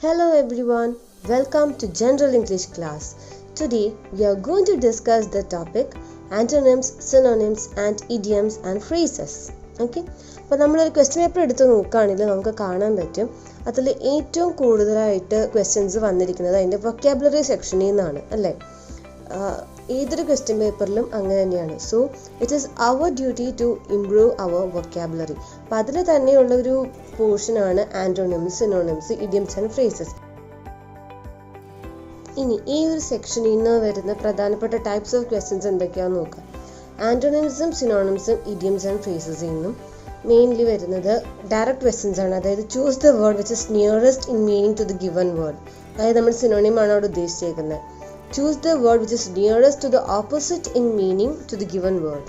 Hello everyone, welcome to General English class. Today we are going to discuss the topic antonyms, synonyms and idioms and phrases. Okay? അപ്പോൾ നമ്മളൊരു question paper എടുത്ത് നോക്കുകയാണെങ്കിൽ നമുക്ക് കാണാൻ പറ്റും അതിൽ ഏറ്റവും കൂടുതലായിട്ട് ക്വസ്റ്റ്യൻസ് വന്നിരിക്കുന്നത് അതിൻ്റെ വൊക്കാബുലറി സെക്ഷനിൽ നിന്നാണ് അല്ലേ. ഏതൊരു ക്വസ്റ്റ്യൻ പേപ്പറിലും അങ്ങനെ തന്നെയാണ്. So it is our duty to improve our vocabulary. അപ്പോൾ അതിൽ തന്നെയുള്ള ഒരു പോർഷനാണ് antonyms, synonyms, idioms and phrases. ഇനി ഈ ഒരു സെക്ഷനിൽ നിന്ന് വരുന്ന പ്രധാനപ്പെട്ട ടൈപ്സ് ഓഫ് ക്വസ്റ്റ്യൻസ് എന്തൊക്കെയാണെന്ന് നോക്കാം. ആൻറ്റോണിംസും സിനോണിംസും ഇഡിയംസ് ആൻഡ് ഫ്രേസസിൽ നിന്നും മെയിൻലി വരുന്നത് ഡയറക്റ്റ് ക്വസ്റ്റ്യൻസ് ആണ്. അതായത് choose the word which is nearest in meaning to the given word. അതായത് നമ്മൾ സിനോണിം ആണ് അവിടെ ഉദ്ദേശിച്ചേക്കുന്നത്. Choose the word which is nearest to the opposite in meaning to the given word.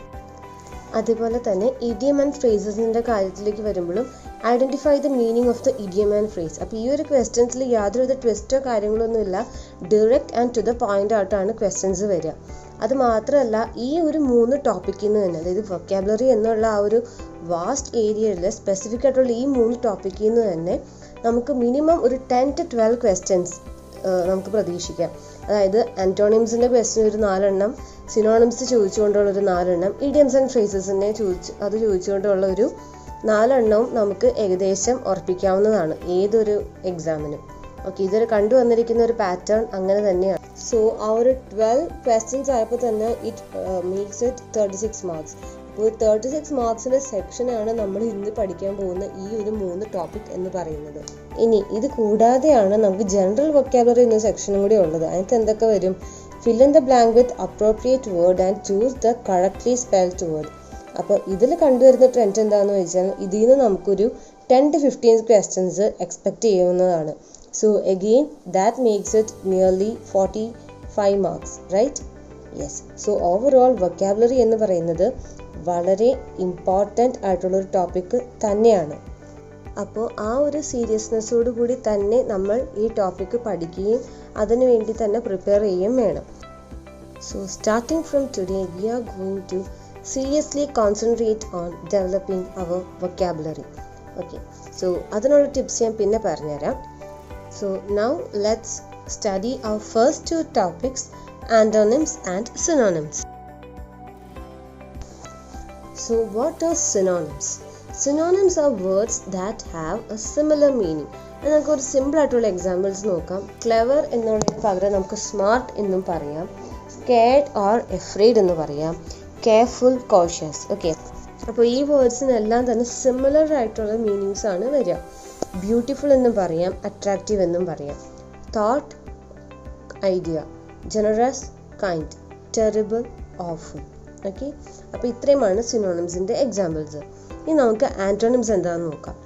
അതുപോലെ തന്നെ idiom and ഫ്രേസസിൻ്റെ കാര്യത്തിലേക്ക് വരുമ്പോഴും identify the meaning of the idiom and phrase. അപ്പോൾ ഈ ഒരു ക്വസ്റ്റ്യൻസിൽ യാതൊരുവിധ ട്വിസ്റ്റോ കാര്യങ്ങളൊന്നുമില്ല, direct and to the point ആയിട്ടാണ് ക്വസ്റ്റ്യൻസ് വരിക. അത് മാത്രമല്ല ഈ ഒരു 3 ടോപ്പിക്കിൽ നിന്ന് തന്നെ, അതായത് വൊക്കാബുലറി എന്നുള്ള ആ ഒരു വാസ്റ്റ് ഏരിയയിൽ സ്പെസിഫിക് ആയിട്ടുള്ള ഈ 3 ടോപ്പിക്കിൽ നിന്ന് തന്നെ നമുക്ക് മിനിമം ഒരു 10 to 12 ക്വസ്റ്റ്യൻസ് നമുക്ക് പ്രതീക്ഷിക്കാം. അതായത് ആൻറ്റോണിംസിൻ്റെ ക്വസ്റ്റ്യൻ ഒരു 4 എണ്ണം, സിനോണിംസ് ചോദിച്ചുകൊണ്ടുള്ള ഒരു 4 എണ്ണം, ഇഡിയംസ് ആൻഡ് ഫ്രേസസിനെ ചോദിച്ചുകൊണ്ടുള്ള ഒരു 4 എണ്ണവും നമുക്ക് ഏകദേശം ഉറപ്പിക്കാവുന്നതാണ് ഏതൊരു എക്സാമിനും. ഓക്കെ, ഇതൊരു കണ്ടുവന്നിരിക്കുന്ന ഒരു പാറ്റേൺ അങ്ങനെ തന്നെയാണ്. സോ ആ ഒരു 12 ക്വസ്റ്റ്യൻസ് ആയപ്പോൾ തന്നെ ഇറ്റ് മേക്സ് ഇറ്റ് 36 മാർക്സ്. അപ്പോൾ 36 മാർക്സിൻ്റെ സെക്ഷനാണ് നമ്മൾ ഇന്ന് പഠിക്കാൻ പോകുന്ന ഈ ഒരു 3 ടോപ്പിക് എന്ന് പറയുന്നത്. ഇനി ഇത് കൂടാതെയാണ് നമുക്ക് ജനറൽ വൊക്കാബുലറി എന്ന സെക്ഷനും കൂടി ഉള്ളത്. അതിനകത്ത് എന്തൊക്കെ വരും? Fill in the blank with appropriate word and choose the correctly spelled word. അപ്പോൾ ഇതിൽ കണ്ടുവരുന്ന ട്രെൻഡ് എന്താണെന്ന് വെച്ചാൽ ഇതിൽ നിന്ന് നമുക്കൊരു 10 to 15 ക്വസ്റ്റ്യൻസ് എക്സ്പെക്റ്റ് ചെയ്യാവുന്നതാണ്. So again that makes it nearly 45 marks, right? Yes. So overall vocabulary എന്ന് പറയുന്നത് വളരെ ഇമ്പോർട്ടൻ്റ് ആയിട്ടുള്ളൊരു ടോപ്പിക്ക് തന്നെയാണ്. അപ്പോൾ ആ ഒരു സീരിയസ്നെസ്സോടു കൂടി തന്നെ നമ്മൾ ഈ ടോപ്പിക്ക് പഠിക്കുകയും അതിനു വേണ്ടി തന്നെ പ്രിപ്പയർ ചെയ്യുകയും വേണം. So starting from today we are going to seriously concentrate on developing our vocabulary. Okay, so അതിനുള്ള ടിപ്സ് ഞാൻ പിന്നെ പറഞ്ഞുതരാം. So now let's study our first 2 topics, antonyms and synonyms. So what are synonyms? Synonyms are words that have a similar meaning. നമുക്ക് ഒരു simple ആയിട്ടുള്ള examples നോക്കാം. Clever എന്നുള്ളതിന് പകരം നമുക്ക് സ്മാർട്ട് എന്നും പറയാം, സ്കേർഡ് ഓർ എഫ്രൈഡ് എന്ന് പറയാം, കെയർഫുൾ, കോഷ്യസ്. ഓക്കെ, അപ്പോൾ ഈ വേർഡ്സിനെല്ലാം തന്നെ സിമിലർ ആയിട്ടുള്ള മീനിങ്സ് ആണ് വരിക. ബ്യൂട്ടിഫുൾ എന്നും പറയാം, അട്രാക്റ്റീവ് എന്നും പറയാം, thought, idea, generous, kind, terrible, awful. Okay, അപ്പോൾ ഇത്രയുമാണ് സിനോണിംസിൻ്റെ എക്സാമ്പിൾസ്. ഇനി നമുക്ക് ആൻറ്റോണിംസ് എന്താണെന്ന് നോക്കാം.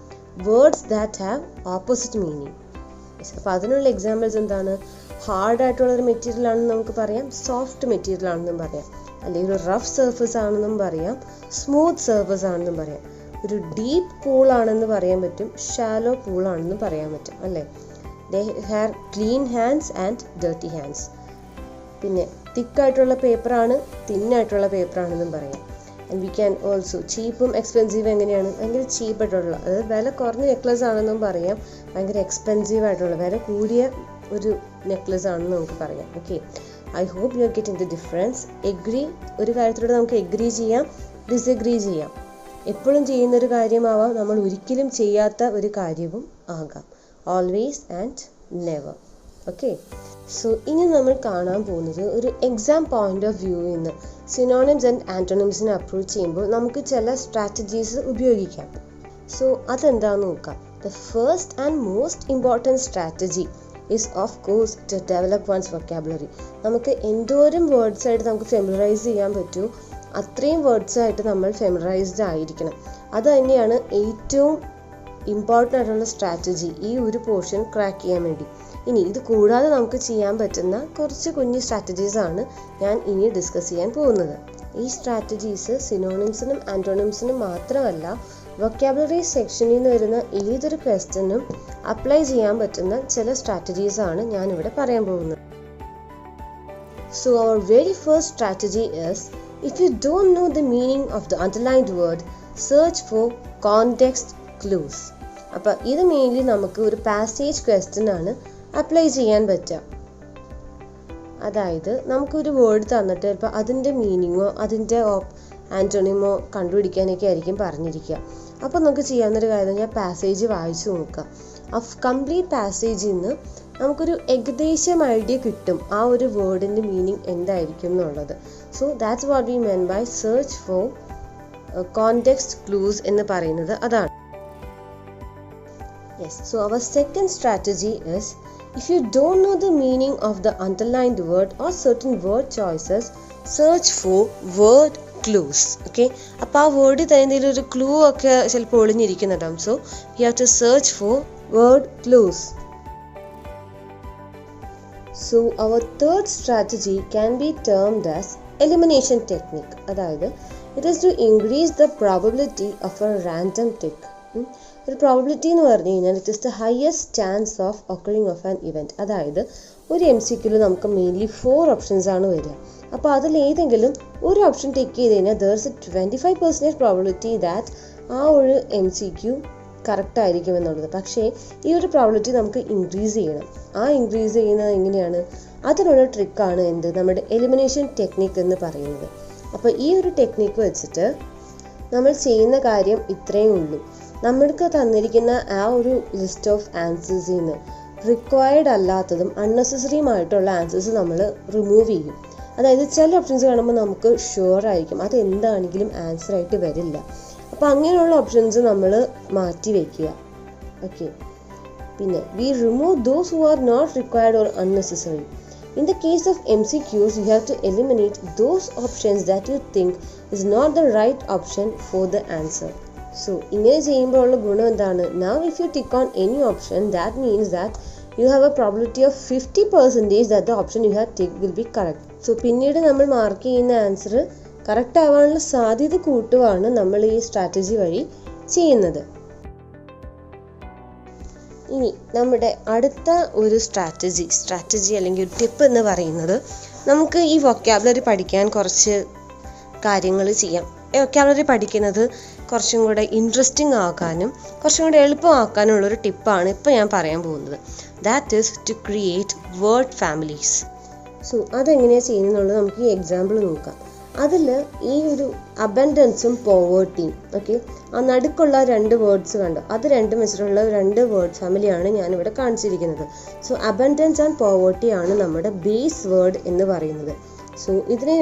Words that have opposite meaning. അപ്പോൾ അതിനുള്ള എക്സാമ്പിൾസ് എന്താണ്? ഹാർഡായിട്ടുള്ളൊരു മെറ്റീരിയൽ ആണെന്ന് നമുക്ക് പറയാം, സോഫ്റ്റ് മെറ്റീരിയൽ ആണെന്നും പറയാം, അല്ലെങ്കിൽ ഒരു റഫ് സർഫസ് ആണെന്നും പറയാം, സ്മൂത്ത് സർഫസ് ആണെന്നും പറയാം, ഒരു ഡീപ്പ് പൂൾ ആണെന്ന് പറയാൻ പറ്റും, ഷാലോ പൂൾ ആണെന്നും പറയാൻ പറ്റും, അല്ലേ? They have clean hands and dirty hands. പിന്നെ തിക്കായിട്ടുള്ള പേപ്പറാണ്, തിന്നായിട്ടുള്ള പേപ്പറാണെന്നും പറയാം. ആൻഡ് വി ക്യാൻ ഓൾസോ ചീപ്പും എക്സ്പെൻസീവ് എങ്ങനെയാണ്? ഭയങ്കര ചീപ്പായിട്ടുള്ള, അതായത് വില കുറഞ്ഞ നെക്ലസ് ആണെന്നും പറയാം, ഭയങ്കര എക്സ്പെൻസീവ് ആയിട്ടുള്ള, വില കൂടിയ ഒരു നെക്ലസ് ആണെന്ന് നമുക്ക് പറയാം. Okay, I hope you are getting the difference. Agree, ഒരു കാര്യത്തിലൂടെ നമുക്ക് എഗ്രി ചെയ്യാം, ഡിസഗ്രി ചെയ്യാം. എപ്പോഴും ചെയ്യുന്നൊരു കാര്യമാവാം, നമ്മൾ ഒരിക്കലും ചെയ്യാത്ത ഒരു കാര്യവും ആകാം. Always and never. Okay, so ഇനി നമ്മൾ കാണാൻ പോകുന്നത് ഒരു എക്സാം പോയിന്റ് ഓഫ് വ്യൂവിൽ നിന്ന് സിനോണിംസ് ആൻഡ് ആൻറ്റോണിംസിനെ അപ്രോച്ച് ചെയ്യുമ്പോൾ നമുക്ക് ചില സ്ട്രാറ്റജീസ് ഉപയോഗിക്കാം. സോ അതെന്താണെന്ന് നോക്കാം. The first and most important strategy is of course to develop one's vocabulary. നമുക്ക് എന്തോരം വേർഡ്സ് ആയിട്ട് നമുക്ക് ഫെമിലറൈസ് ചെയ്യാൻ പറ്റുമോ അത്രയും വേർഡ്സ് ആയിട്ട് നമ്മൾ ഫെമിലറൈസ്ഡ് ആയിരിക്കണം. അത് തന്നെയാണ് ഏറ്റവും ഇമ്പോർട്ടൻ്റ് ആയിട്ടുള്ള സ്ട്രാറ്റജി ഈ ഒരു പോർഷൻ ക്രാക്ക് ചെയ്യാൻ വേണ്ടി. ഇനി ഇത് കൂടാതെ നമുക്ക് ചെയ്യാൻ പറ്റുന്ന കുറച്ച് കുഞ്ഞു സ്ട്രാറ്റജീസാണ് ഞാൻ ഇനി ഡിസ്കസ് ചെയ്യാൻ പോകുന്നത്. ഈ സ്ട്രാറ്റജീസ് സിനോണിംസിനും ആൻറ്റോണിംസിനും മാത്രമല്ല വൊക്കാബുലറി സെക്ഷനിൽ നിന്ന് വരുന്ന ഏതൊരു ക്വസ്റ്റ്യനും അപ്ലൈ ചെയ്യാൻ പറ്റുന്ന ചില സ്ട്രാറ്റജീസാണ് ഞാനിവിടെ പറയാൻ പോകുന്നത്. So our very first strategy is, if you don't know the meaning of the underlined word, search for context clues. അപ്പോൾ ഇത് മെയിൻലി നമുക്ക് ഒരു പാസേജ് ക്വസ്റ്റ്യൻ ആണ് അപ്ലൈ ചെയ്യാൻ പറ്റുക. അതായത് നമുക്കൊരു വേർഡ് തന്നിട്ട് ഇപ്പോൾ അതിൻ്റെ മീനിങ്ങോ അതിൻ്റെ ആൻറ്റോണിമോ കണ്ടുപിടിക്കാനൊക്കെ ആയിരിക്കും പറഞ്ഞിരിക്കുക. അപ്പോൾ നമുക്ക് ചെയ്യാവുന്നൊരു കാര്യം ഞാൻ പാസേജ് വായിച്ചു നോക്കാം. ആ കംപ്ലീറ്റ് പാസേജിൽ നിന്ന് നമുക്കൊരു ഏകദേശം ഐഡിയ കിട്ടും ആ ഒരു വേർഡിൻ്റെ മീനിങ് എന്തായിരിക്കും എന്നുള്ളത്. So that's what we mean by search for context clues എന്ന് പറയുന്നത് അതാണ്. Yes, so our second strategy is, if you don't know the meaning of the underlined word or certain word choices, search for word clues. Okay, അപ്പോൾ ആ വേർഡിൽ തന്നെ എന്തെങ്കിലും ഒരു clue ഒക്കെ ചിലപ്പോൾ ഒളിഞ്ഞിരിക്കുന്നുണ്ടാവും. So you have to search for word clues. So our third strategy can be termed as elimination technique. അതായത് it is to increase the probability of a random tick. ഒരു പ്രോബിലിറ്റി എന്ന് പറഞ്ഞു കഴിഞ്ഞാൽ it is the highest chance of occurring of an event. അതായത് ഒരു MCQയിൽ നമുക്ക് mainly 4 options ആണ് വരിക. അപ്പോൾ അതിലേതെങ്കിലും ഒരു ഓപ്ഷൻ ടിക്ക് ചെയ്ത് കഴിഞ്ഞാൽ there is A 25% probability that ആ ഒരു MCQ കറക്റ്റ് ആയിരിക്കും എന്നുള്ളത്. പക്ഷേ ഈ ഒരു പ്രോബിലിറ്റി നമുക്ക് ഇൻക്രീസ് ചെയ്യണം. ആ ഇൻക്രീസ് ചെയ്യുന്നത് എങ്ങനെയാണ്? അതിനുള്ള ട്രിക്കാണ് എന്ത്, നമ്മുടെ എലിമിനേഷൻ ടെക്നിക്ക് എന്ന് പറയുന്നത്. അപ്പോൾ ഈ ഒരു ടെക്നിക്ക് വെച്ചിട്ട് നമ്മൾ ചെയ്യുന്ന കാര്യം ഇത്രയും ഉള്ളൂ. നമ്മൾക്ക് തന്നിരിക്കുന്ന ആ ഒരു ലിസ്റ്റ് ഓഫ് ആൻസേഴ്സിൽ നിന്ന് റിക്വയർഡ് അല്ലാത്തതും അൺനെസസറിയുമായിട്ടുള്ള ആൻസേഴ്സ് നമ്മൾ റിമൂവ് ചെയ്യും. അതായത് ചില ഓപ്ഷൻസ് കാണുമ്പോൾ നമുക്ക് ഷുവർ ആയിരിക്കും അത് എന്താണെങ്കിലും ആൻസർ ആയിട്ട് വരില്ല. അപ്പോൾ അങ്ങനെയുള്ള ഓപ്ഷൻസ് നമ്മൾ മാറ്റി വയ്ക്കുക. ഓക്കെ, പിന്നെ we remove those who are not required or unnecessary. In the case of MCQs, you have to eliminate those options that you think is not the right option for the answer. So, ഇങ്ങനെ ചെയ്യുമ്പോൾ ഉള്ള ഗുണം എന്താണ്? Now if you tick on any option, that means that you have a probability of 50% that the option you have ticked will be correct. So, പിന്നീട് നമ്മൾ mark ചെയ്യുന്ന answer correct ആവാനുള്ള സാധ്യത കൂട്ടുവാണ് നമ്മൾ ഈ സ്ട്രാറ്റജി വഴി ചെയ്യുന്നത്. ഇനി നമ്മുടെ അടുത്ത ഒരു സ്ട്രാറ്റജി അല്ലെങ്കിൽ ഒരു ടിപ്പ് എന്ന് പറയുന്നത്, നമുക്ക് ഈ വൊക്കാബുലറി പഠിക്കാൻ കുറച്ച് കാര്യങ്ങൾ ചെയ്യാം. വൊക്കാബുലറി പഠിക്കുന്നത് കുറച്ചും കൂടെ ഇൻട്രസ്റ്റിംഗ് ആക്കാനും കുറച്ചും കൂടെ എളുപ്പമാക്കാനുള്ളൊരു ടിപ്പാണ് ഇപ്പോൾ ഞാൻ പറയാൻ പോകുന്നത്. That is to create word families. So അതെങ്ങനെയാണ് ചെയ്യുന്നതെന്നുള്ളത് നമുക്ക് ഈ എക്സാമ്പിൾ നോക്കാം. അതിൽ ഈ ഒരു അബൻഡൻസും പോവേർട്ടിയും, ഓക്കെ, ആ നടുക്കുള്ള 2 വേർഡ്സ് കണ്ടോ, അത് രണ്ടും വെച്ചിട്ടുള്ള 2 വേർഡ് ഫാമിലിയാണ് ഞാനിവിടെ കാണിച്ചിരിക്കുന്നത്. സോ അബൻഡൻസ് ആൻഡ് പോവേർട്ടി ആണ് നമ്മുടെ ബേസ് വേർഡ് എന്ന് പറയുന്നത്. സോ ഇതിനെ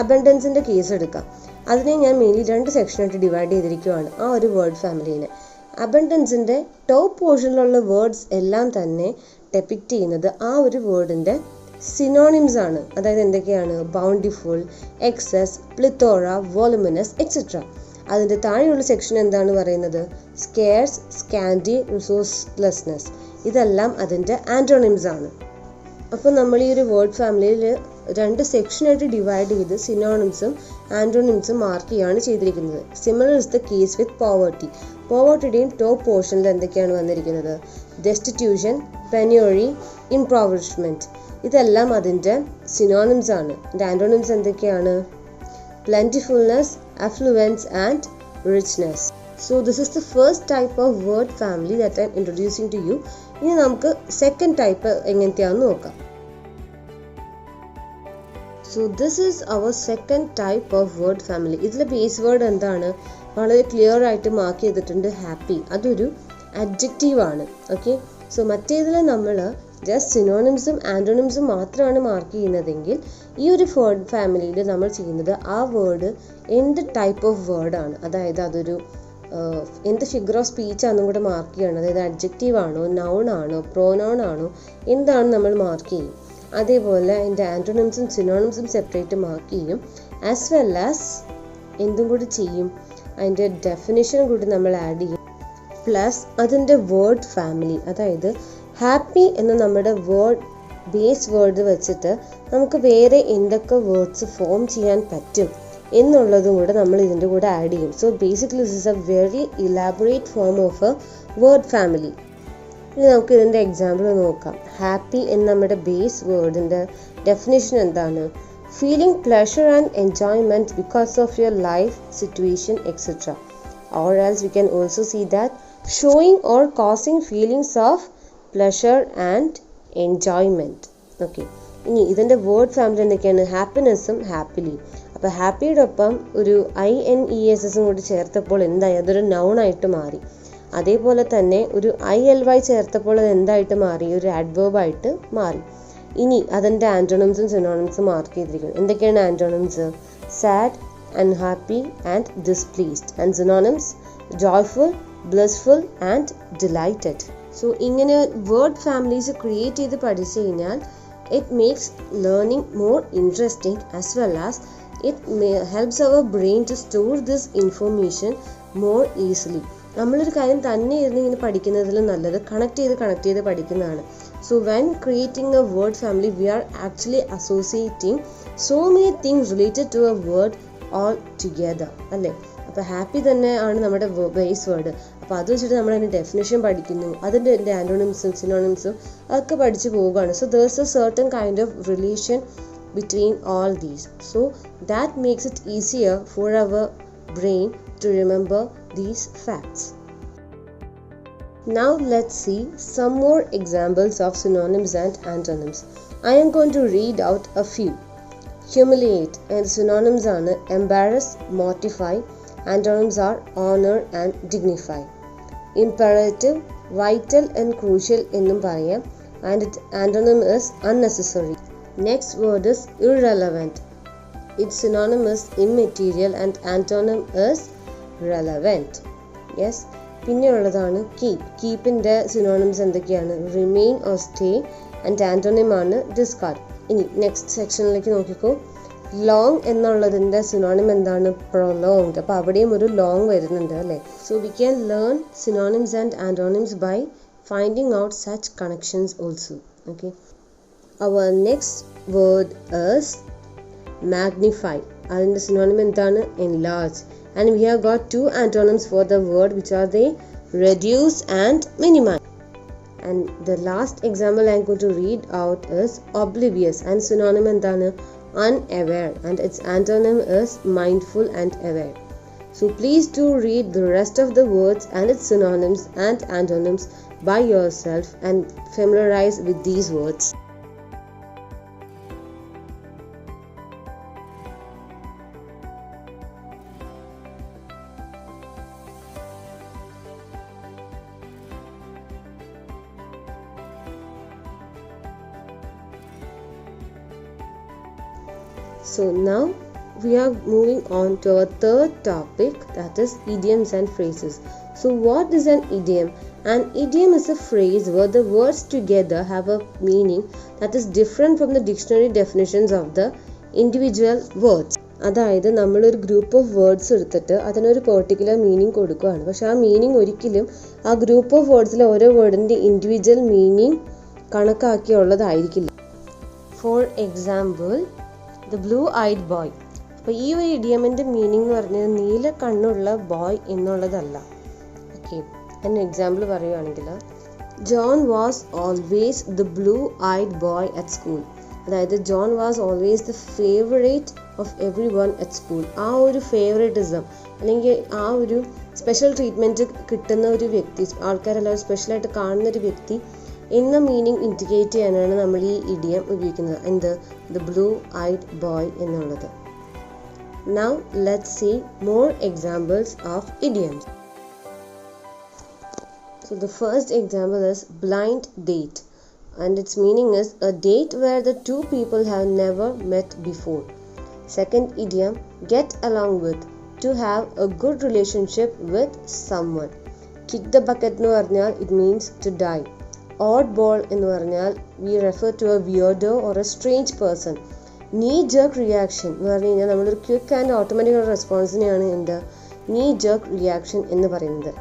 അബൻഡൻസിൻ്റെ കേസ് എടുക്കാം. അതിനെ ഞാൻ മെയിൻലി 2 സെക്ഷനായിട്ട് ഡിവൈഡ് ചെയ്തിരിക്കുകയാണ് ആ ഒരു വേർഡ് ഫാമിലീനെ. അബൻഡൻസിൻ്റെ ടോപ്പ് പോർഷനിലുള്ള വേർഡ്സ് എല്ലാം തന്നെ ഡെപിക്റ്റ് ചെയ്യുന്നത് ആ ഒരു വേർഡിൻ്റെ സിനോണിംസ് ആണ്. അതായത് എന്തൊക്കെയാണ്? Bountiful, excess, plethora, voluminous, etcetera. അതിൻ്റെ താഴെയുള്ള സെക്ഷൻ എന്താണ് പറയുന്നത്? Scarce, scanty, resourcelessness. ഇതെല്ലാം അതിൻ്റെ ആൻറ്റോണിംസ് ആണ്. അപ്പോൾ നമ്മൾ ഈ ഒരു വേർഡ് ഫാമിലിയിൽ 2 സെക്ഷനായിട്ട് ഡിവൈഡ് ചെയ്ത് സിനോണിംസും ആൻറ്റോണിംസും മാർക്ക് ചെയ്യുകയാണ് ചെയ്തിരിക്കുന്നത്. Similar is the case with poverty. പോവർട്ടിയുടെയും ടോപ്പ് പോർഷനിൽ എന്തൊക്കെയാണ് വന്നിരിക്കുന്നത്? Destitution, penury, impoverishment. ഇതെല്ലാം അതിൻ്റെ സിനോണിംസ് ആണ്. ഇതിൻ്റെ ആൻറ്റോണിംസ് എന്തൊക്കെയാണ്? Plentifulness, affluence and richness. So this is the first type of word family that I'm introducing to you. ഇനി നമുക്ക് സെക്കൻഡ് ടൈപ്പ് എങ്ങനത്തെയാണെന്ന് നോക്കാം. So this is our second type of word family. ഇതിലെ base word എന്താണ്? വളരെ clear ആയിട്ട് mark ചെയ്തിട്ടുണ്ട്, happy. അതൊരു അഡ്ജക്റ്റീവ് ആണ്. ഓക്കെ, സോ മറ്റേതിൽ നമ്മൾ ജസ്റ്റ് സിനോണിംസും ആൻറ്റോണിംസും മാത്രമാണ് മാർക്ക് ചെയ്യുന്നതെങ്കിൽ ഈ ഒരു വേർഡ് ഫാമിലിയിൽ നമ്മൾ ചെയ്യുന്നത് ആ വേർഡ് എന്ത് ടൈപ്പ് ഓഫ് വേർഡാണ്, അതായത് അതൊരു എന്ത് ഫിഗർ ഓഫ് സ്പീച്ച് ആണെന്നും കൂടെ മാർക്ക് ചെയ്യണം. അതായത് അഡ്ജക്റ്റീവ് ആണോ, നൗൺ ആണോ, പ്രോനൗൺ ആണോ, എന്താണ് നമ്മൾ മാർക്ക് ചെയ്യും. അതേപോലെ അതിൻ്റെ ആൻറ്റോണിംസും സിനോണിംസും സെപ്പറേറ്റ് മാർക്ക് ചെയ്യും. ആസ് വെൽ ആസ് എന്തും കൂടി ചെയ്യും, അതിൻ്റെ ഡെഫിനിഷൻ കൂടി നമ്മൾ ആഡ് ചെയ്യും. പ്ലസ് അതിൻ്റെ വേർഡ് ഫാമിലി, അതായത് ഹാപ്പി എന്ന നമ്മുടെ വേർഡ് ബേസ് വേർഡ് വെച്ചിട്ട് നമുക്ക് വേറെ എന്തൊക്കെ വേർഡ്സ് ഫോം ചെയ്യാൻ പറ്റും എന്നുള്ളതും കൂടെ നമ്മൾ ഇതിൻ്റെ കൂടെ ആഡ് ചെയ്യും. So basically this is A very elaborate form of A word family. ഇനി നമുക്ക് ഇതിൻ്റെ എക്സാമ്പിൾ നോക്കാം. ഹാപ്പി എന്ന നമ്മുടെ ബേസ് വേർഡിൻ്റെ ഡെഫിനേഷൻ എന്താണ്? Feeling pleasure and enjoyment because of your life situation etcetera. Or else we can also see that showing or causing feelings of pleasure and enjoyment. Okay, ഇനി ഇതിൻ്റെ word family എന്തൊക്കെയാണ്? ഹാപ്പിനെസ്സും happily. അപ്പോൾ ഹാപ്പിയോടൊപ്പം ഒരു INESS കൂടി ചേർത്തപ്പോൾ എന്തായി? അതൊരു നൗണായിട്ട് മാറി. അതേപോലെ തന്നെ ഒരു ILY ചേർത്തപ്പോൾ അത് എന്തായിട്ട് മാറി? ഒരു ആഡ്വേർബായിട്ട് മാറി. ഇനി അതിൻ്റെ ആൻറ്റോണിംസും സിനോണിംസും മാർക്ക് ചെയ്തിരിക്കുന്നു. എന്തൊക്കെയാണ് antonyms? Sad, unhappy and displeased. And synonyms joyful, blissful and delighted. So ഇങ്ങനെ വേർഡ് ഫാമിലീസ് ക്രിയേറ്റ് ചെയ്ത് പഠിച്ചു കഴിഞ്ഞാൽ it makes learning more interesting as well as it helps our brain to store this information more easily. നമ്മളൊരു കാര്യം തന്നെ ഇരുന്ന് ഇങ്ങനെ പഠിക്കുന്നതിലും നല്ലത് കണക്ട് ചെയ്ത് പഠിക്കുന്നതാണ്. So when creating a word family we are actually associating so many things related to a word all together അല്ലേ? അപ്പോൾ ഹാപ്പി തന്നെ ആണ് നമ്മുടെ ബേസ് വേർഡ്. അപ്പോൾ അത് വെച്ചിട്ട് നമ്മൾ അതിൻ്റെ ഡെഫിനേഷൻ പഠിക്കുന്നു, അതിൻ്റെ ആൻറ്റോണിംസും സിനോണിംസും അതൊക്കെ പഠിച്ചു പോവുകയാണ്. So there's a certain kind of relation between all these. So that makes it easier for our brain to remember these facts. Now let's see some more examples of synonyms and antonyms. I am going to read out a few. Humiliate and synonyms are embarrass, mortify. Antonyms are honor and dignify. Imperative, vital and crucial എന്നും പറയാം. And its antonym is unnecessary. Next word is irrelevant. Its synonym is immaterial and antonym is relevant. Yes. പിന്നെ ഉള്ളതാണ് keep. Keepൻ്റെ synonyms എന്തൊക്കെയാണ്? Remain or stay and antonym ആണ് discard. ഇനി next സെക്ഷനിലേക്ക് നോക്കിക്കോ. Long എന്നുള്ളതിൻ്റെ സിനോണിം എന്താണ്? പ്രൊലോങ്ഡ്. അപ്പോൾ അവിടെയും ഒരു ലോങ് വരുന്നുണ്ട് അല്ലേ? So we can learn synonyms and antonyms by finding out such connections also. Okay, our next word is magnify. അതിൻ്റെ സിനോണിം എന്താണ്? Enlarge. And we have got 2 antonyms for the word which are they reduce and minimize. And the last example I am going to read out is oblivious. And synonym endana? Unaware. And its antonym is mindful and aware. So please do read the rest of the words and its synonyms and antonyms by yourself and familiarize with these words. So now we are moving on to our third topic, that is idioms and phrases. So what is an idiom? An idiom is a phrase where the words together have a meaning that is different from the dictionary definitions of the individual words. അതായത് നമ്മളൊരു group of words എടുത്തിട്ട് അതിനൊരു particular meaning കൊടുക്കുകയാണ്. പക്ഷെ ആ meaning ഒരിക്കലും ആ group of വേർഡ്സിലെ ഓരോ വേർഡിൻ്റെ ഇൻഡിവിജ്വൽ മീനിങ് കണക്കാക്കിയുള്ളതായിരിക്കില്ല. For example the blue eyed boy. അപ്പോൾ ഈ ഒരു ഇഡിയമിൻ്റെ മീനിങ് എന്ന് പറഞ്ഞാൽ നീല കണ്ണുള്ള ബോയ് എന്നുള്ളതല്ല. ഓക്കെ, ഞാൻ എക്സാമ്പിൾ പറയുകയാണെങ്കിൽ John was always the blue eyed boy at school. അതായത് John was always the favourite of everyone at school. ആ ഒരു ഫേവറേറ്റിസം അല്ലെങ്കിൽ ആ ഒരു സ്പെഷ്യൽ ട്രീറ്റ്മെൻറ്റ് കിട്ടുന്ന ഒരു വ്യക്തി, ആൾക്കാരെല്ലാവരും സ്പെഷ്യലായിട്ട് കാണുന്ന ഒരു വ്യക്തി എന്ന മീനിങ് ഇൻഡിക്കേറ്റ് ചെയ്യാനാണ് നമ്മൾ ഈ ഇഡിയം ഉപയോഗിക്കുന്നത്. എന്ത്? ദ ബ്ലൂ ഐഡ് ബോയ് എന്നുള്ളത്. Now let's see more examples of idioms. So the first example is blind date, and its meaning is a date where the two people have never met before. Second idiom, get along with, to have a good relationship with someone. Kick the bucket nu parnal it means to die. Oddball എന്ന് പറഞ്ഞാൽ we refer to a weirdo or a strange person. knee jerk reaction എന്ന് പറഞ്ഞു കഴിഞ്ഞാൽ നമ്മളൊരു quick and automatic റെസ്പോൺസിനെയാണ് എന്താ knee jerk reaction എന്ന് പറയുന്നത്.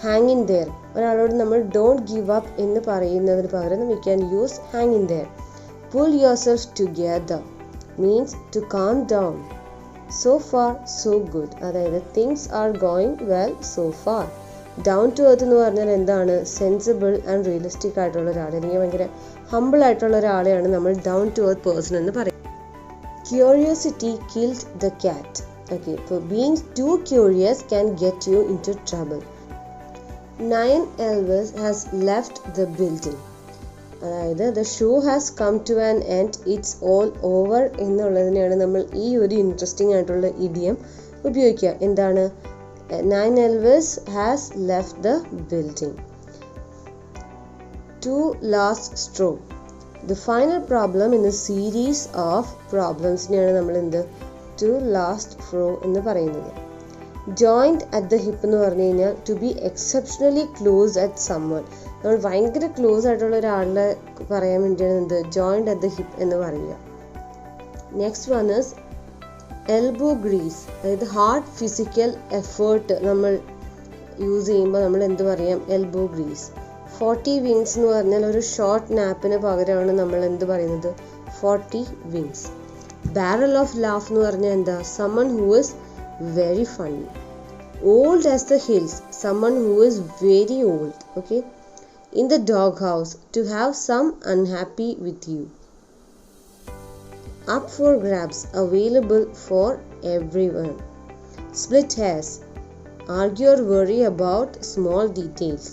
hang in there, ഒരാളോട് നമ്മൾ don't give up എന്ന് പറയുന്നതിന് പകരം we can use hang in there. pull yourself together means to calm down. so far so good, അതായത് things are going well so far. Down to earth എന്ന് പറഞ്ഞാൽ എന്താണ്? Sensible and realistic ആയിട്ടുള്ള ഒരാൾ, അല്ലെങ്കിൽ ഭയങ്കര ഹമ്പിൾ ആയിട്ടുള്ള ഒരാളെയാണ് നമ്മൾ ഡൗൺ ടു എർത്ത് പേഴ്സൺ എന്ന് പറയും. Curiosity killed the cat. Okay, ഇപ്പോൾ being too curious can get you into trouble. Nine Elvis has left the building. അതായത് the show has come to an end it's all over എന്നുള്ളതിനെയാണ് നമ്മൾ ഈ ഒരു interesting ആയിട്ടുള്ള idiom ഉപയോഗിക്കുക. എന്താണ്? Nine Elvis has left the building. To last straw. The final problem in the series of പ്രോബ്ലംസിനെയാണ് നമ്മൾ എന്ത് ടു ലാസ്റ്റ് സ്ട്രോ എന്ന് പറയുന്നത്. ജോയിൻറ്റ് അറ്റ് ദ ഹിപ്പ് എന്ന് പറഞ്ഞു കഴിഞ്ഞാൽ to be exceptionally close at someone. നമ്മൾ ഭയങ്കര ക്ലോസ് ആയിട്ടുള്ള ഒരാളെ പറയാൻ വേണ്ടിയാണ് എന്ത് ജോയിൻറ്റ് അറ്റ് ദ ഹിപ്പ് എന്ന് പറയുക. Next one is elbow grease. അതായത് ഹാർഡ് ഫിസിക്കൽ എഫേർട്ട് നമ്മൾ യൂസ് ചെയ്യുമ്പോൾ നമ്മൾ എന്ത് പറയാം? Elbow Greece. 40 വിങ്സ് എന്ന് പറഞ്ഞാൽ ഒരു ഷോർട്ട് നാപ്പിന് പകരമാണ് നമ്മൾ എന്ത് പറയുന്നത്? 40 വിങ്സ്. ബാരൽ ഓഫ് ലാഫ് എന്ന് പറഞ്ഞാൽ എന്താ? Someone who is very funny. Old as the hills. Someone who is very old. Okay. In the doghouse, to have some unhappy with you. Up for grabs, available for everyone. Split hairs, argue or worry about small details.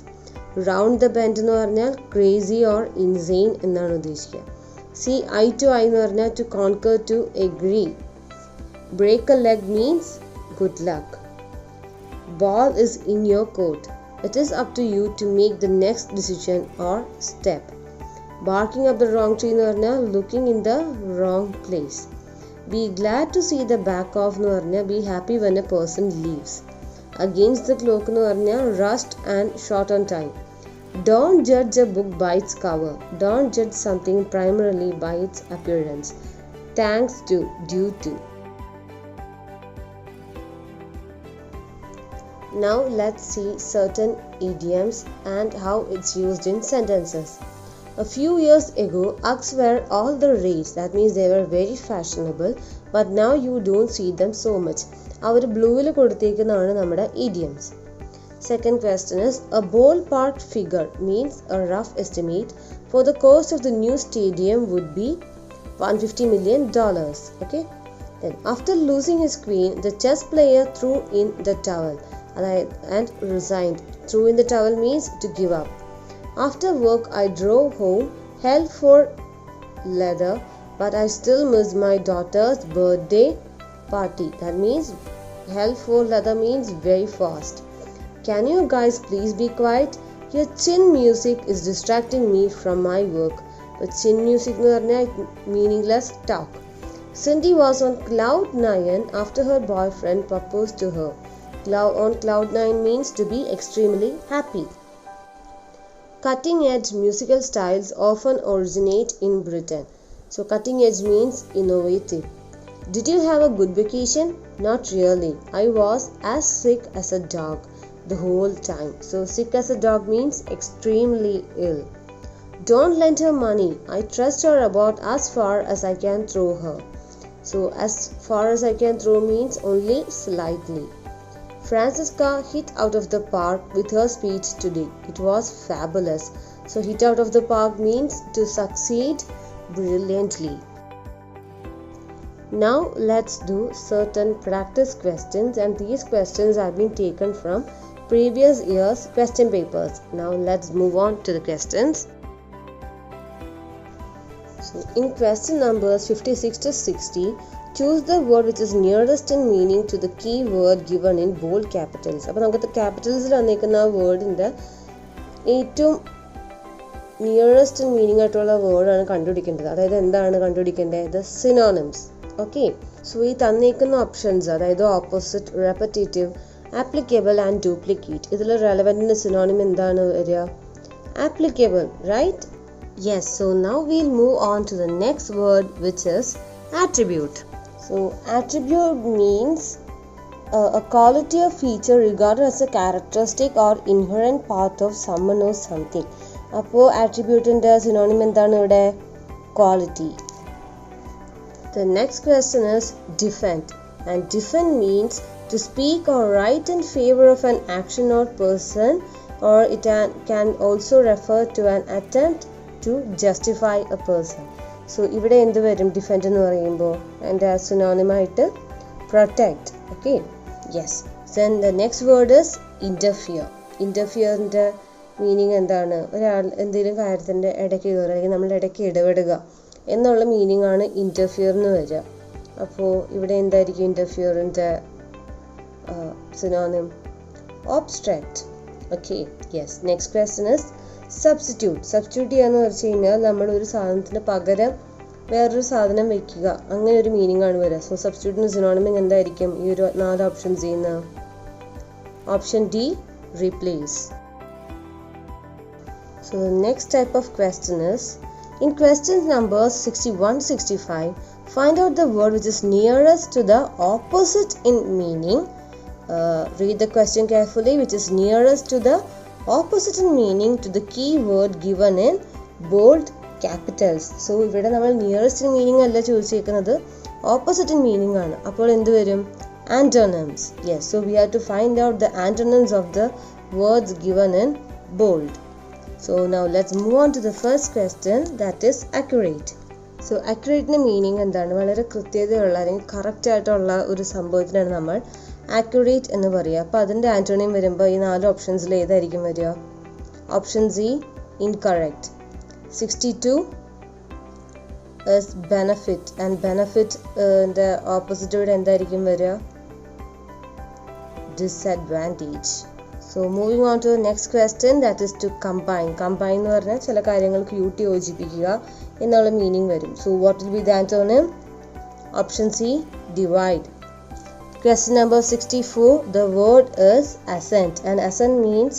Round the bend എന്ന് പറഞ്ഞാൽ crazy or insane എന്നാണ് ഉദ്ദേശിക്കുക. See eye to eye എന്ന് പറഞ്ഞാൽ to conquer, to agree. Break a leg means good luck. Ball is in your court. It is up to you to make the next decision or step. Barking up the wrong tree എന്ന് പറഞ്ഞാൽ looking in the wrong place. Be glad to see the back of എന്ന് പറഞ്ഞാൽ be happy when a person leaves. Against the clock എന്ന് പറഞ്ഞാൽ rust and short on time. Don't judge a book by its cover. Don't judge something primarily by its appearance. Thanks to, due to. Now let's see certain idioms and how it's used in sentences. A few years ago, Uggs were all the rage. That means they were very fashionable. But now you don't see them so much. അവർ ബ്ലൂവിൽ കൊടുത്തേക്കുന്നതാണ് നമ്മുടെ idioms. Second question is, a ballpark figure means a rough estimate for the cost of the new stadium would be $150 million. Okay. Then after losing his queen, the chess player threw in the towel. And resigned. Threw in the towel means to give up. After work I drove home, held for leather, but I still miss my daughter's birthday party. That means held for leather means very fast. Can you guys please be quiet? Your chin music is distracting me from my work. But chin music meaningless talk. Cindy was on cloud 9 after her boyfriend proposed to her. On cloud 9 means to be extremely happy. Cutting edge musical styles often originate in Britain. So cutting edge means innovative. Did you have a good vacation? Not really. I was as sick as a dog the whole time. So sick as a dog means extremely ill. Don't lend her money. I trust her about as far as I can throw her. So as far as I can throw means only slightly. Francisca hit out of the park with her speech today. It was fabulous. So hit out of the park means to succeed brilliantly. Now let's do certain practice questions, and these questions have been taken from previous year's question papers. Now let's move on to the questions. So in question numbers 56 to 60, choose the word which is nearest in meaning to the key word given in bold capitals. അപ്പോൾ നമുക്ക് ക്യാപിറ്റൽസിൽ വന്നിരിക്കുന്ന ആ വേർഡിൻ്റെ ഏറ്റവും nearest in meaning ആയിട്ടുള്ള വേർഡാണ് കണ്ടുപിടിക്കേണ്ടത്. അതായത് എന്താണ് കണ്ടുപിടിക്കേണ്ടത്? സിനോണിംസ്. ഓക്കെ. സോ ഈ തന്നിരിക്കുന്ന ഓപ്ഷൻസ്, അതായത് opposite, repetitive, applicable and duplicate, ഇതിൽ റെലവൻറ്റിൻ്റെ സിനോണിം എന്താണ് വരിക? Applicable, right? Yes. So now we'll move on to the next word which is attribute. So attribute means a quality or feature regarded as a characteristic or inherent part of someone or something. അപ്പോൾ attributeന്റെ synonym എന്താണ് ഇവിടെ? Quality. The next question is defend. And defend means to speak or write in favor of an action or person, or it can also refer to an attempt to justify a person. So ഇവിടെ എന്ത് വരും defend എന്ന് പറയുമ്പോൾ? അതിൻ്റെ സിനോണിമായിട്ട് protect. Okay. Yes. Then the next word is interfere. ഇൻ്റർഫിയറിൻ്റെ meaning എന്താണ്? ഒരാൾ എന്തെങ്കിലും കാര്യത്തിൻ്റെ ഇടയ്ക്ക് കയറുക അല്ലെങ്കിൽ നമ്മളുടെ ഇടയ്ക്ക് ഇടപെടുക എന്നുള്ള മീനിങ് ആണ് ഇൻ്റർഫിയർ എന്ന് വരിക. അപ്പോൾ ഇവിടെ എന്തായിരിക്കും ഇൻ്റർഫിയറിൻ്റെ synonym? Obstruct. Okay, yes. Next question is substitute. Substitute ചെയ്യാന്ന് വെച്ച് കഴിഞ്ഞാൽ നമ്മൾ ഒരു സാധനത്തിന് പകരം വേറൊരു സാധനം വെക്കുക, അങ്ങനെ ഒരു മീനിങ് ആണ് വരിക. സോ സബ്സ്റ്റിറ്റ്യൂട്ടിന് സിനോണിം എന്തായിരിക്കും ഈ ഒരു 4 ഓപ്ഷൻസ് ചെയ്യുന്ന? Option D, replace. So the next type of question is, in question numbers 61-65, find out the word which is nearest to the opposite in meaning. Read the question carefully. Which is nearest to the opposite in meaning to the key word given in bold capitals. So ഇവിടെ നമ്മൾ nearest in meaning അല്ല ചോദിച്ചിരിക്കുന്നത്, opposite in meaning ആണ്. അപ്പോൾ എന്ത് വരും? Antonyms. Yes, so we have to find out the antonyms of the words given in bold. So now let's move on to the first question, that is accurate. So accurate meaning എന്താണ്? വളരെ കൃത്യതയുള്ള അല്ലെങ്കിൽ correct ആയിട്ടുള്ള ഒരു സംഭവത്തിനാണ് നമ്മൾ accurate എന്ന് പറയുക. അപ്പോൾ അതിൻ്റെ ആൻറ്റോണിയം വരുമ്പോൾ ഈ 4 ഓപ്ഷൻസിൽ ഏതായിരിക്കും വരിക? Option C, incorrect. 62 is benefit, and benefit ൻ്റെ ഓപ്പോസിറ്റ് ഇവിടെ എന്തായിരിക്കും വരിക? disadvantage. So moving on to the next question, that is to combine. Combine എന്ന് പറഞ്ഞാൽ ചില കാര്യങ്ങൾ കൂട്ടി യോജിപ്പിക്കുക എന്നുള്ള മീനിങ് വരും. So what will be the antonym? Option C, divide. Question number 64, the word is ascent, and ascent means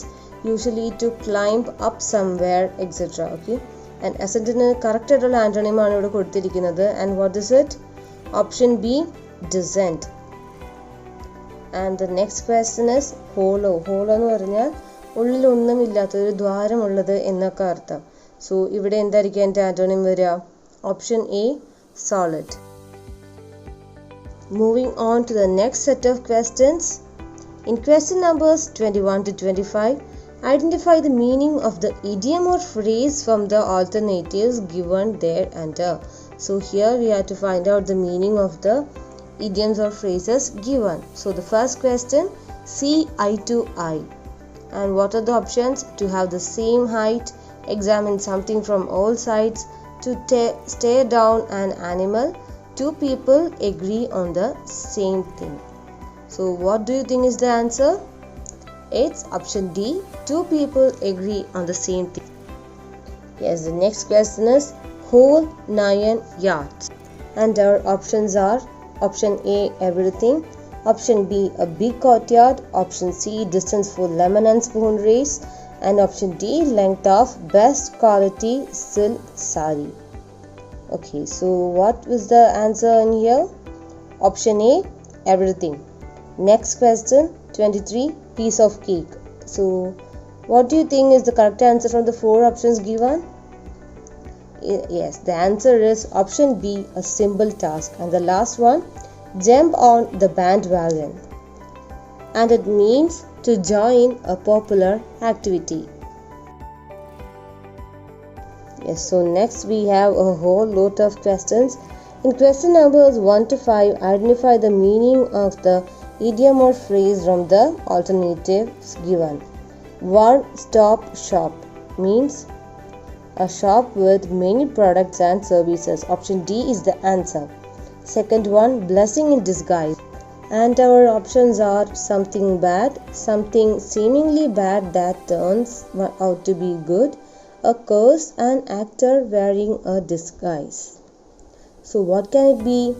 usually to climb up somewhere, etc. Okay, and ascent ന് correct ആയിട്ടുള്ള antonym ആണ് ഇവിടെ കൊടുത്തിരിക്കുന്നത്. And what is it? Option B, descent. And the next question is hollow. Hollow എന്ന് പറഞ്ഞാൽ ഉള്ളിലൊന്നുമില്ലാത്ത ഒരു ദ്വാരമുള്ളത് എന്നൊക്കെ അർത്ഥം. സോ ഇവിടെ എന്തായിരിക്കും എൻ്റെ ആൻറ്റോണിം വരിക? Option A, solid. Moving on to the next set of questions. In question numbers 21-25, identify the meaning of the idiom or phrase from the alternatives given thereunder. So here we have to find out the meaning of the idioms or phrases given. So the first question, see eye to eye. And what are the options? To have the same height, examine something from all sides, to stare down an animal, two people agree on the same thing. So what do you think is the answer? It's option D, two people agree on the same thing. Yes, the next question is whole 9 yards. And our options are option A, everything, option B, a big courtyard, option C, distance for lemon and spoon race, and option D, length of best quality silk sari. Okay, so what was the answer in here? Option A, everything. Next question, 23, piece of cake. So what do you think is the correct answer from the 4 options given? Yes, the answer is option B, a simple task. And the last one, jump on the bandwagon, and it means to join a popular activity. Yes, so next we have a whole lot of questions. In question numbers 1-5, identify the meaning of the idiom or phrase from the alternatives given. One stop shop means a shop with many products and services. Option D is the answer. Second one, blessing in disguise. And our options are something bad, something seemingly bad that turns out to be good, a curse, an actor wearing a disguise. So what can it be?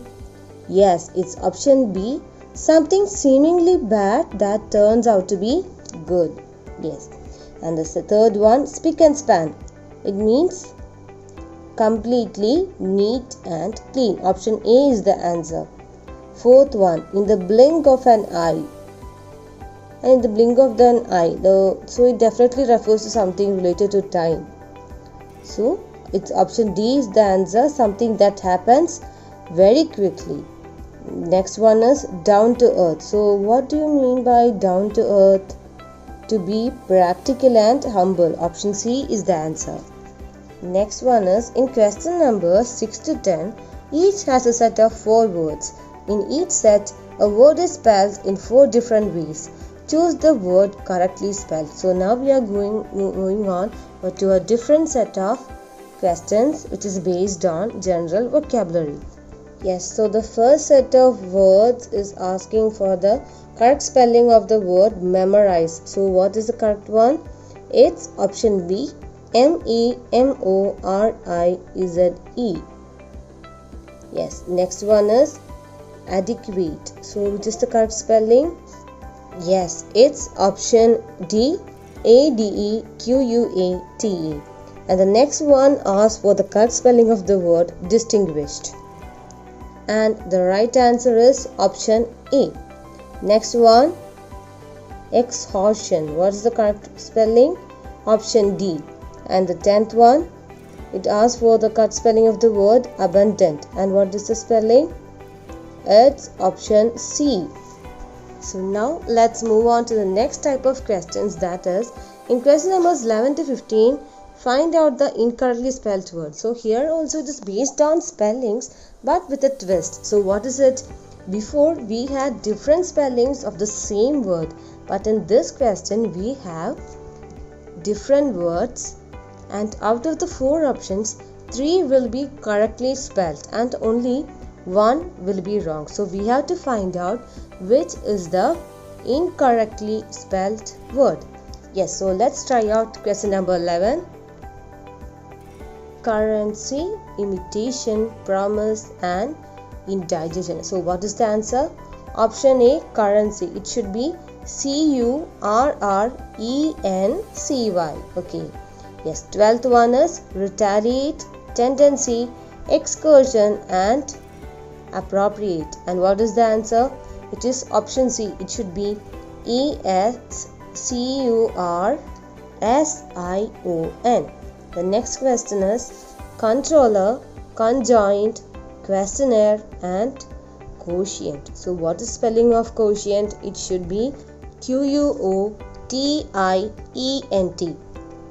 Yes, it's option B, something seemingly bad that turns out to be good. Yes. And the third one, spick and span. It means completely neat and clean. Option A is the answer. Fourth one, in the blink of an eye. And in the blink of an eye, so it definitely refers to something related to time. So it's option D is the answer, something that happens very quickly. Next one is down to earth. So what do you mean by down to earth? To be practical and humble. Option C is the answer. Next one is, in question numbers 6-10, each has a set of 4 words. In each set, a word is spelled in 4 different ways. Choose the word correctly spelled. So now we are moving on to a different set of questions which is based on general vocabulary. Yes, so the first set of words is asking for the correct spelling of the word memorize. So what is the correct one? It's option B, MEMORIZE. Yes, next one is adequate. So which is the correct spelling? Yes, it's option D, ADEQUATE. And the next one asks for the correct spelling of the word distinguished. And the right answer is option A. Next one, exhaustion. What is the correct spelling? Option D. And the 10th one, it asks for the correct spelling of the word abundant. And what is the spelling? It's option C. So now let's move on to the next type of questions, that is in question numbers 11 to 15, find out the incorrectly spelled word. So here also it is based on spellings but with a twist. So what is it? Before we had different spellings of the same word, but in this question we have different words, and out of the 4 options 3 will be correctly spelled and only 1 will be wrong. So we have to find out which is the incorrectly spelled word. Yes, so let's try out question number 11. Currency, imitation, promise and indigestion. So what is the answer? Option A, currency. It should be CURRENCY. Okay. Yes, 12th one is retaliate, tendency, excursion and appropriate. And what is the answer? It is option C. It should be ESCURSION. The next question is controller, conjoint, questionnaire and quotient. So what is spelling of quotient? It should be QUOTIENT.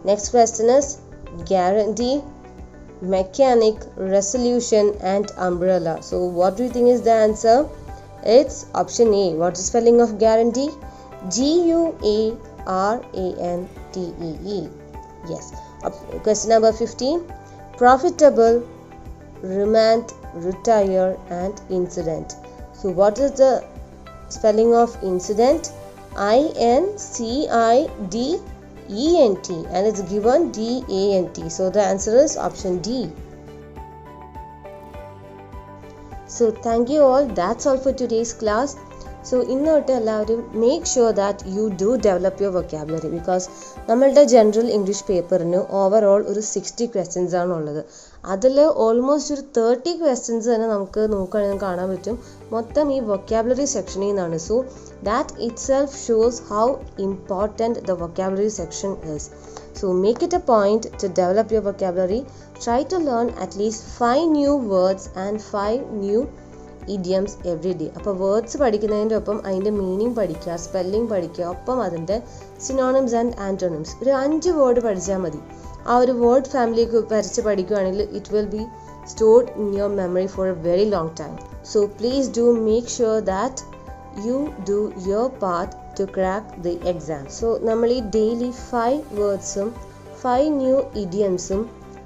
Next question is guarantee, mechanic, resolution and umbrella. So what do you think is the answer? It's option A. What is spelling of guarantee? GUARANTEE. Yes. Question number 15. Profitable, remand, retire and incident. So what is the spelling of incident? INCIDENT, and it's given DANT. So the answer is option D. So thank you all. That's all for today's class. So ഇന്നോട്ട് എല്ലാവരും make sure that you do develop your vocabulary, because നമ്മളുടെ general English പേപ്പറിന് overall ഒരു 60 questions ആണ് ഉള്ളത്. അതിൽ almost ഒരു 30 questions തന്നെ നമുക്ക് നോക്കുകയാണെങ്കിൽ കാണാൻ പറ്റും മൊത്തം ഈ വൊക്കാബുലറി സെക്ഷനിൽ നിന്നാണ്. So that it self shows how important the vocabulary section is. So make it a point to develop your vocabulary. Try to learn at least 5 new words and 5 new idioms every day. അപ്പോൾ words പഠിക്കുന്നതിൻ്റെ ഒപ്പം അതിൻ്റെ meaning പഠിക്കുക, spelling പഠിക്കുക, ഒപ്പം അതിൻ്റെ synonyms and antonyms. ഒരു 5 word പഠിച്ചാൽ മതി. ആ ഒരു വേർഡ് ഫാമിലിക്ക് വരച്ച് പഠിക്കുകയാണെങ്കിൽ it will be stored in your memory for a very long time. So please do make sure that you do your part to crack the exam. So നമ്മൾ ഈ ഡെയിലി 5 വേർഡ്സും 5 ന്യൂ ഇഡിയംസും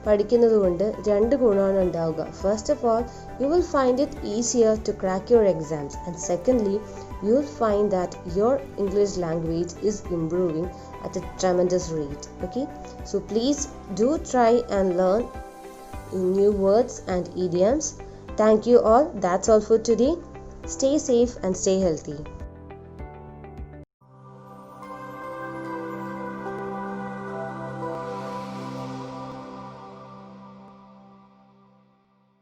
പഠിക്കുന്നത് കൊണ്ട് 2 ഗുണമാണ് ഉണ്ടാവുക. First of all, you will find it easier to crack your exams, and secondly, you will find that your English language is improving at a tremendous rate. Okay, so please do try and learn new words and idioms. Thank you all. That's all for today. Stay safe and stay healthy.